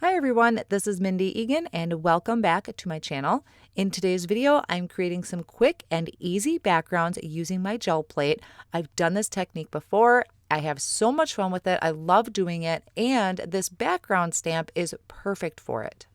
Hi everyone, this is Mindy Eggen and welcome back to my channel. In today's video, I'm creating some quick and easy backgrounds using my gel plate. I've done this technique before. I have so much fun with it. I love doing it, and this background stamp is perfect for it.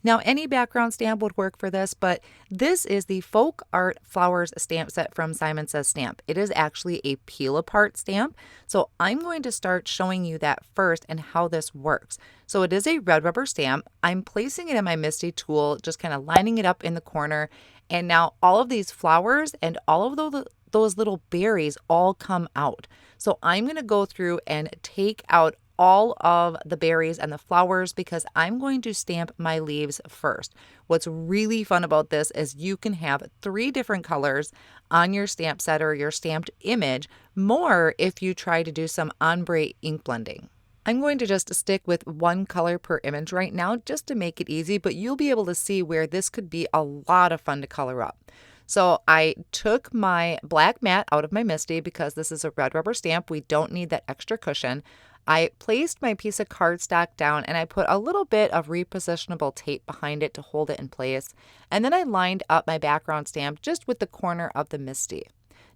Now, any background stamp would work for this, but this is the Folk Art Flowers stamp set from Simon Says Stamp. It is actually a peel apart stamp, so I'm going to start showing you that first and how this works. So it is a red rubber stamp. I'm placing it in my Misty tool, just kind of lining it up in the corner, and now all of these flowers and all of those little berries all come out. So I'm going to go through and take out all of the berries and the flowers because I'm going to stamp my leaves first. What's really fun about this is you can have 3 different colors on your stamp set or your stamped image, more if you try to do some ombre ink blending. I'm going to just stick with 1 color per image right now just to make it easy, but you'll be able to see where this could be a lot of fun to color up. So I took my black mat out of my Misty because this is a red rubber stamp. We don't need that extra cushion. I placed my piece of cardstock down and I put a little bit of repositionable tape behind it to hold it in place. And then I lined up my background stamp just with the corner of the Misty.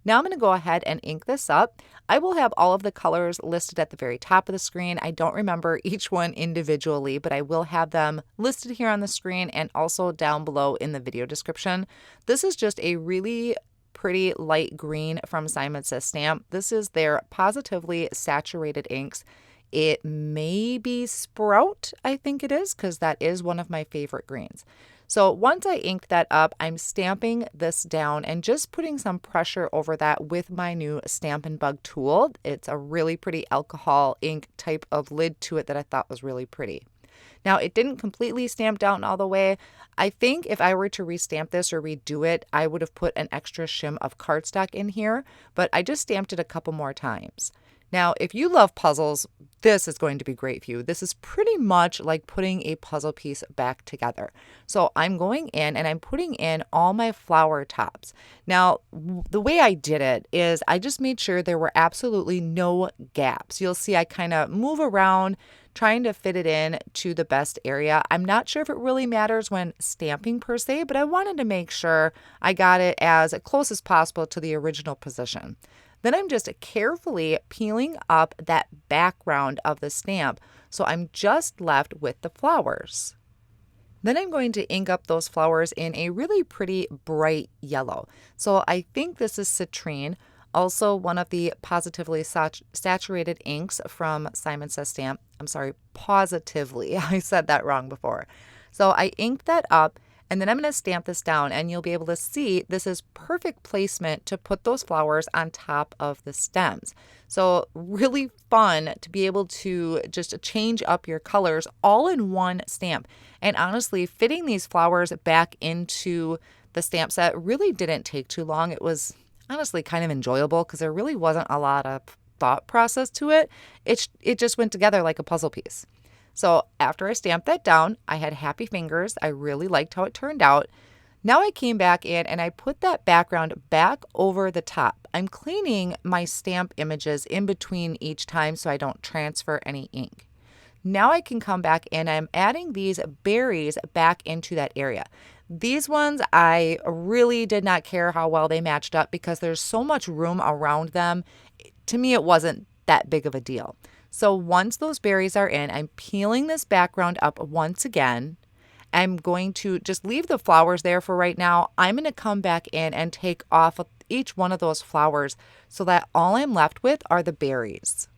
Now I'm going to go ahead and ink this up. I will have all of the colors listed at the very top of the screen. I don't remember each one individually, but I will have them listed here on the screen and also down below in the video description. This is just a really pretty light green from Simon Says Stamp. This is their Pawsitively saturated inks. It may be Sprout, I think it is, because that is one of my favorite greens. So once I inked that up, I'm stamping this down and just putting some pressure over that with my new Stampin' Bug tool. It's a really pretty alcohol ink type of lid to it that I thought was really pretty. Now, it didn't completely stamp down all the way. I think if I were to restamp this or redo it, I would have put an extra shim of cardstock in here, but I just stamped it a couple more times. Now, if you love puzzles, this is going to be great for you. This is pretty much like putting a puzzle piece back together. So I'm going in and I'm putting in all my flower tops. Now, the way I did it is I just made sure there were absolutely no gaps. You'll see I kind of move around trying to fit it in to the best area. I'm not sure if it really matters when stamping per se, but I wanted to make sure I got it as close as possible to the original position. Then I'm just carefully peeling up that background of the stamp, so I'm just left with the flowers. Then I'm going to ink up those flowers in a really pretty bright yellow. So I think this is Citrine, also one of the Pawsitively saturated inks from Simon Says Stamp. I'm sorry, Pawsitively. I said that wrong before. So I inked that up. And then I'm going to stamp this down and you'll be able to see this is perfect placement to put those flowers on top of the stems. So really fun to be able to just change up your colors all in one stamp. And honestly, fitting these flowers back into the stamp set really didn't take too long. It was honestly kind of enjoyable because there really wasn't a lot of thought process to it. It just went together like a puzzle piece. So after I stamped that down, I had happy fingers. I really liked how it turned out. Now I came back in and I put that background back over the top. I'm cleaning my stamp images in between each time so I don't transfer any ink. Now I can come back and I'm adding these berries back into that area. These ones, I really did not care how well they matched up because there's so much room around them. To me, it wasn't that big of a deal. So once those berries are in, I'm peeling this background up once again. I'm going to just leave the flowers there for right now. I'm going to come back in and take off each one of those flowers so that all I'm left with are the berries.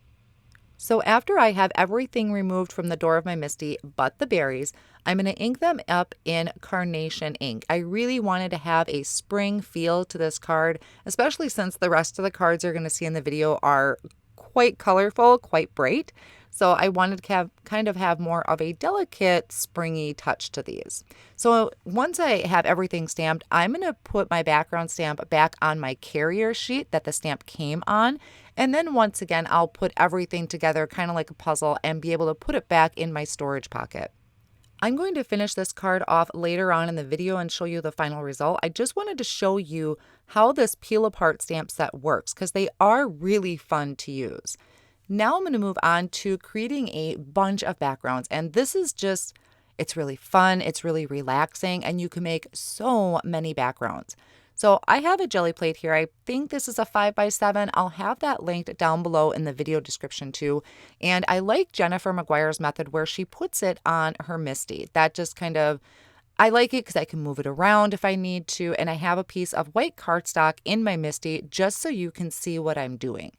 So after I have everything removed from the door of my Misty but the berries, I'm going to ink them up in Carnation Ink. I really wanted to have a spring feel to this card, especially since the rest of the cards you're going to see in the video are quite colorful, quite bright. So I wanted to have more of a delicate springy touch to these. So once I have everything stamped, I'm going to put my background stamp back on my carrier sheet that the stamp came on. And then once again, I'll put everything together kind of like a puzzle and be able to put it back in my storage pocket. I'm going to finish this card off later on in the video and show you the final result. I just wanted to show you how this peel apart stamp set works because they are really fun to use. Now I'm going to move on to creating a bunch of backgrounds, and this is just It's really fun, it's really relaxing, and you can make so many backgrounds. So I have a Gelli Plate here. I think this is a 5x7. I'll have that linked down below in the video description too. And I like Jennifer McGuire's method where she puts it on her Misty. That just kind of, I like it because I can move it around if I need to. And I have a piece of white cardstock in my Misty just so you can see what I'm doing.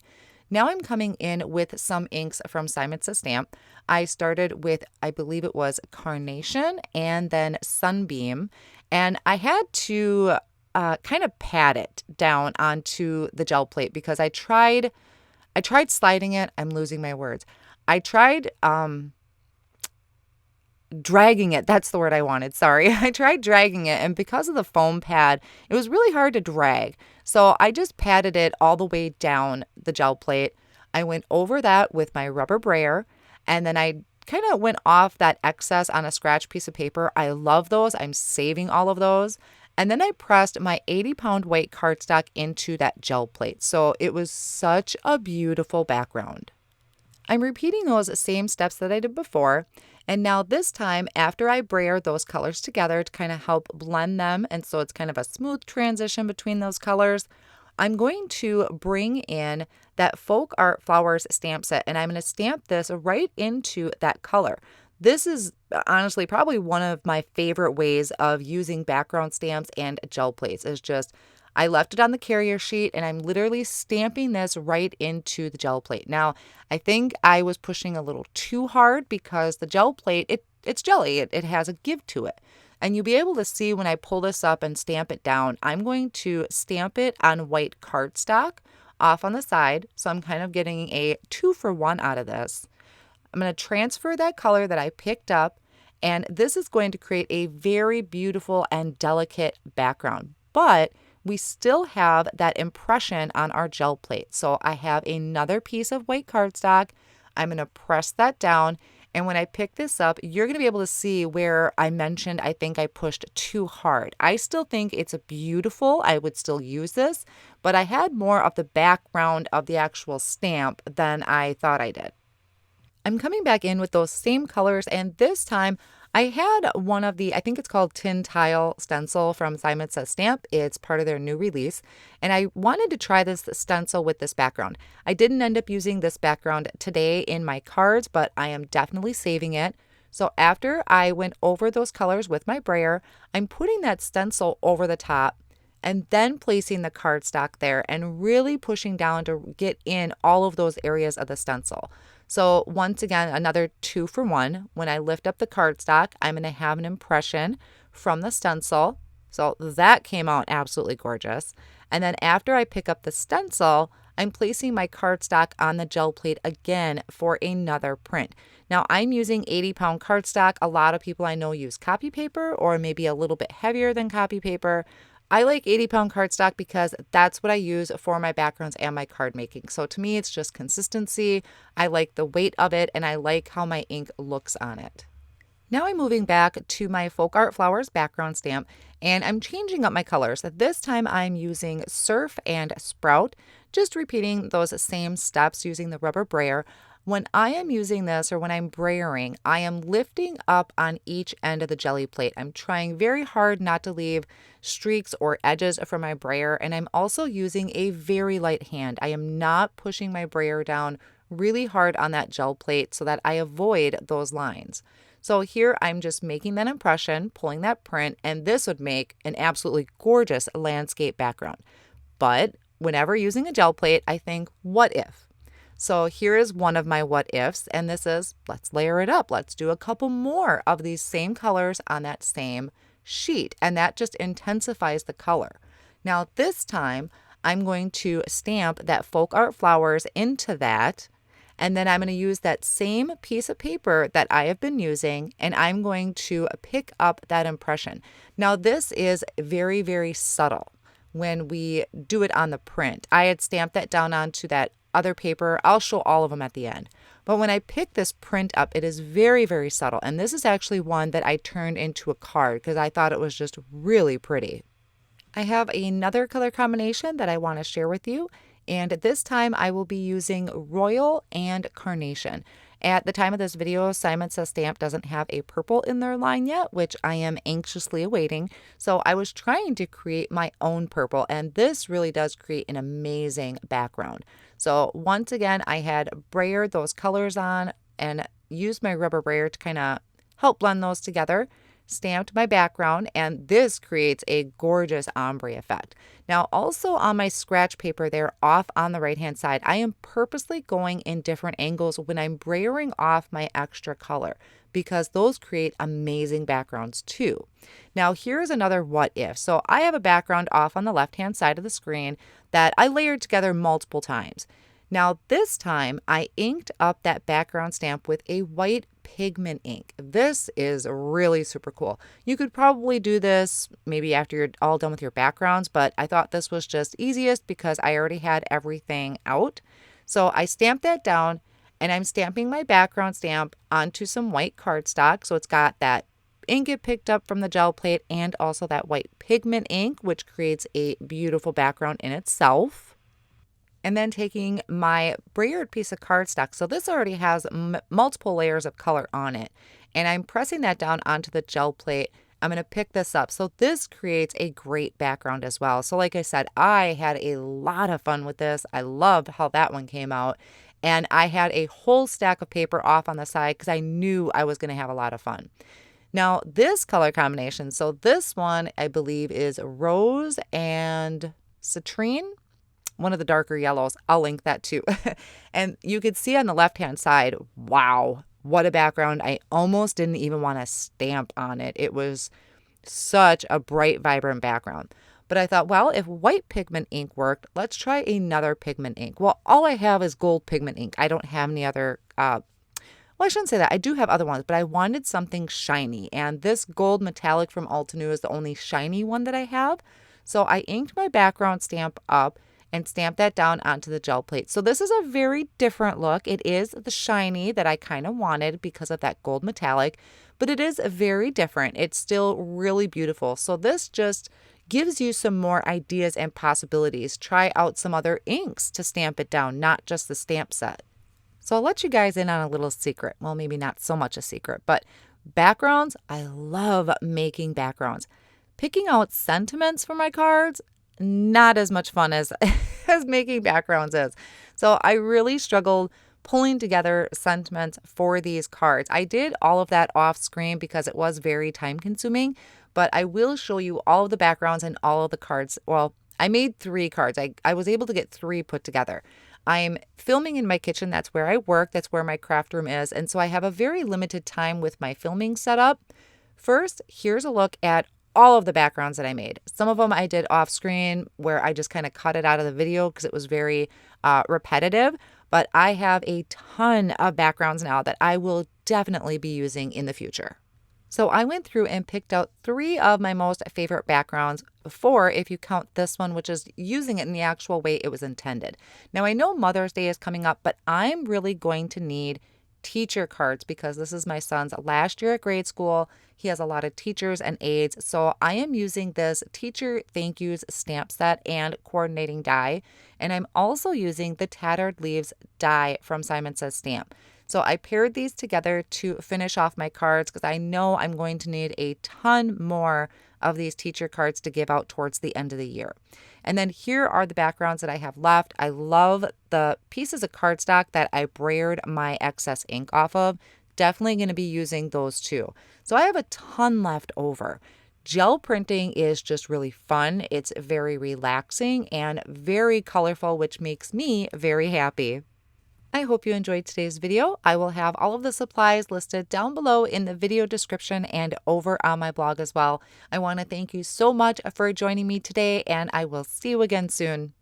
Now I'm coming in with some inks from Simon Says Stamp. I started with, I believe it was Carnation and then Sunbeam. And I had to kind of pat it down onto the gel plate because I tried sliding it. I'm losing my words. I tried dragging it. That's the word I wanted. Sorry. I tried dragging it, and because of the foam pad, it was really hard to drag. So I just patted it all the way down the gel plate. I went over that with my rubber brayer, and then I kind of went off that excess on a scratch piece of paper. I love those. I'm saving all of those. And then I pressed my 80-pound white cardstock into that gel plate. So it was such a beautiful background. I'm repeating those same steps that I did before. And now this time, after I brayer those colors together to kind of help blend them, and so it's kind of a smooth transition between those colors, I'm going to bring in that Folk Art Flowers stamp set, and I'm going to stamp this right into that color. This is honestly probably one of my favorite ways of using background stamps and gel plates. Is just I left it on the carrier sheet and I'm literally stamping this right into the gel plate. Now, I think I was pushing a little too hard because the gel plate, it's jelly. It has a give to it. And you'll be able to see when I pull this up and stamp it down, I'm going to stamp it on white cardstock off on the side. So I'm kind of getting a 2-for-1 out of this. I'm going to transfer that color that I picked up, and this is going to create a very beautiful and delicate background. But we still have that impression on our gel plate. So I have another piece of white cardstock. I'm going to press that down. And when I pick this up, you're going to be able to see where I mentioned I think I pushed too hard. I still think it's beautiful. I would still use this, but I had more of the background of the actual stamp than I thought I did. I'm coming back in with those same colors, and this time I had one of the, I think it's called Tile Stencil from Simon Says Stamp. It's part of their new release, and I wanted to try this stencil with this background. I didn't end up using this background today in my cards, but I am definitely saving it. So after I went over those colors with my brayer, I'm putting that stencil over the top and then placing the cardstock there and really pushing down to get in all of those areas of the stencil. So once again, another 2-for-1. When I lift up the cardstock, I'm going to have an impression from the stencil. So that came out absolutely gorgeous. And then after I pick up the stencil, I'm placing my cardstock on the gel plate again for another print. Now I'm using 80-pound cardstock. A lot of people I know use copy paper or maybe a little bit heavier than copy paper. I like 80-pound cardstock because that's what I use for my backgrounds and my card making. So to me, it's just consistency. I like the weight of it, and I like how my ink looks on it. Now I'm moving back to my Folk Art Flowers background stamp, and I'm changing up my colors. This time I'm using Surf and Sprout, just repeating those same steps using the rubber brayer. When I am using this, or when I'm brayering, I am lifting up on each end of the Gelli Plate. I'm trying very hard not to leave streaks or edges from my brayer, and I'm also using a very light hand. I am not pushing my brayer down really hard on that gel plate so that I avoid those lines. So here I'm just making that impression, pulling that print, and this would make an absolutely gorgeous landscape background. But whenever using a gel plate, I think, what if? So here is one of my what ifs, and this is, let's layer it up. Let's do a couple more of these same colors on that same sheet, and that just intensifies the color. Now this time, I'm going to stamp that Folk Art Flowers into that, and then I'm going to use that same piece of paper that I have been using, and I'm going to pick up that impression. Now this is very, very subtle when we do it on the print. I had stamped that down onto that other paper. I'll show all of them at the end. But when I pick this print up, it is very, very subtle. And this is actually one that I turned into a card because I thought it was just really pretty. I have another color combination that I want to share with you. And this time I will be using Royal and Carnation. At the time of this video, Simon Says Stamp doesn't have a purple in their line yet, which I am anxiously awaiting. So I was trying to create my own purple, and this really does create an amazing background. So once again, I had Brayer those colors on and used my rubber brayer to kind of help blend those together. Stamped my background, and this creates a gorgeous ombre effect. Now also on my scratch paper there off on the right hand side, I am purposely going in different angles when I'm brayering off my extra color because those create amazing backgrounds too. Now here's another what if. So I have a background off on the left hand side of the screen that I layered together multiple times. Now this time I inked up that background stamp with a white pigment ink. This is really super cool. You could probably do this maybe after you're all done with your backgrounds, but I thought this was just easiest because I already had everything out. So I stamped that down and I'm stamping my background stamp onto some white cardstock. So it's got that ink it picked up from the gel plate and also that white pigment ink, which creates a beautiful background in itself. And then taking my brayered piece of cardstock, so this already has multiple layers of color on it, and I'm pressing that down onto the gel plate. I'm going to pick this up. So this creates a great background as well. So like I said, I had a lot of fun with this. I loved how that one came out. And I had a whole stack of paper off on the side because I knew I was going to have a lot of fun. Now this color combination, so this one I believe is Rose and Citrine. One of the darker yellows. I'll link that too. And you could see on the left-hand side, wow, what a background. I almost didn't even want to stamp on it. It was such a bright, vibrant background. But I thought, well, if white pigment ink worked, let's try another pigment ink. Well, all I have is gold pigment ink. I don't have any other, well, I shouldn't say that. I do have other ones, but I wanted something shiny. And this gold metallic from Altenew is the only shiny one that I have. So I inked my background stamp up and stamp that down onto the gel plate. So this is a very different look. It is the shiny that I kind of wanted because of that gold metallic, but it is very different. It's still really beautiful. So this just gives you some more ideas and possibilities. Try out some other inks to stamp it down, not just the stamp set. So I'll let you guys in on a little secret. Well, maybe not so much a secret, but backgrounds, I love making backgrounds. Picking out sentiments for my cards, not as much fun as making backgrounds is. So I really struggled pulling together sentiments for these cards. I did all of that off screen because it was very time consuming, but I will show you all of the backgrounds and all of the cards. Well, I made 3 cards. I was able to get 3 put together. I'm filming in my kitchen. That's where I work. That's where my craft room is. And so I have a very limited time with my filming setup. First, here's a look at all of the backgrounds that I made. Some of them I did off screen where I just kind of cut it out of the video because it was very repetitive, but I have a ton of backgrounds now that I will definitely be using in the future. So I went through and picked out 3 of my most favorite backgrounds, 4 if you count this one, which is using it in the actual way it was intended. Now I know Mother's Day is coming up, but I'm really going to need teacher cards because this is my son's last year at grade school. He has a lot of teachers and aides. So I am using this teacher thank yous stamp set and coordinating die. And I'm also using the Tattered Leaves die from Simon Says Stamp. So I paired these together to finish off my cards because I know I'm going to need a ton more of these teacher cards to give out towards the end of the year. And then here are the backgrounds that I have left. I love the pieces of cardstock that I brayered my excess ink off of. Definitely going to be using those too. So I have a ton left over. Gel printing is just really fun. It's very relaxing and very colorful, which makes me very happy. I hope you enjoyed today's video. I will have all of the supplies listed down below in the video description and over on my blog as well. I want to thank you so much for joining me today, and I will see you again soon.